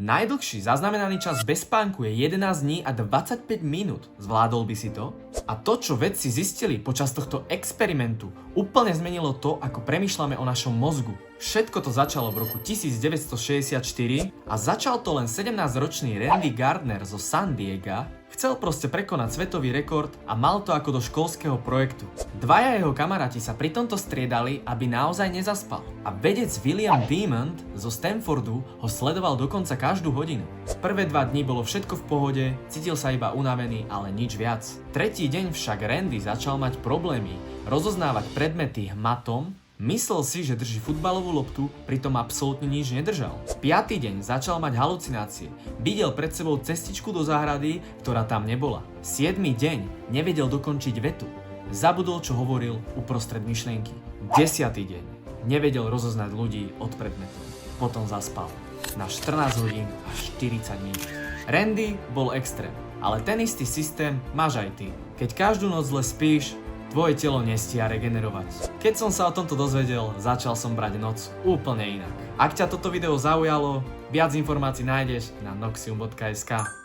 Najdlhší zaznamenaný čas bez spánku je 11 dní a 25 minút. Zvládol by si to? A to, čo vedci zistili počas tohto experimentu, úplne zmenilo to, ako premýšľame o našom mozgu. Všetko to začalo v roku 1964 a začal to len 17-ročný Randy Gardner zo San Diega. Chcel proste prekonať svetový rekord a mal to ako do školského projektu. Dvaja jeho kamaráti sa pri tomto striedali, aby naozaj nezaspal. A vedec William Diamond zo Stanfordu ho sledoval dokonca každú hodinu. Prvé 2 dni bolo všetko v pohode, cítil sa iba unavený, ale nič viac. Tretí deň však Randy začal mať problémy rozoznávať predmety hmatom. Myslel si, že drží futbalovú loptu, pritom absolútne nič nedržal. 5. deň začal mať halucinácie. Videl pred sebou cestičku do záhrady, ktorá tam nebola. 7. deň nevedel dokončiť vetu. Zabudol, čo hovoril uprostred myšlienky. 10. deň nevedel rozoznať ľudí od predmetov. Potom zaspal. Na 14 hodín a 40 minút. Randy bol extrém, ale ten istý systém máš aj ty. Keď každú noc zle spíš, tvoje telo nestíha regenerovať. Keď som sa o tomto dozvedel, začal som brať noc úplne inak. Ak ťa toto video zaujalo, viac informácií nájdeš na noxium.sk.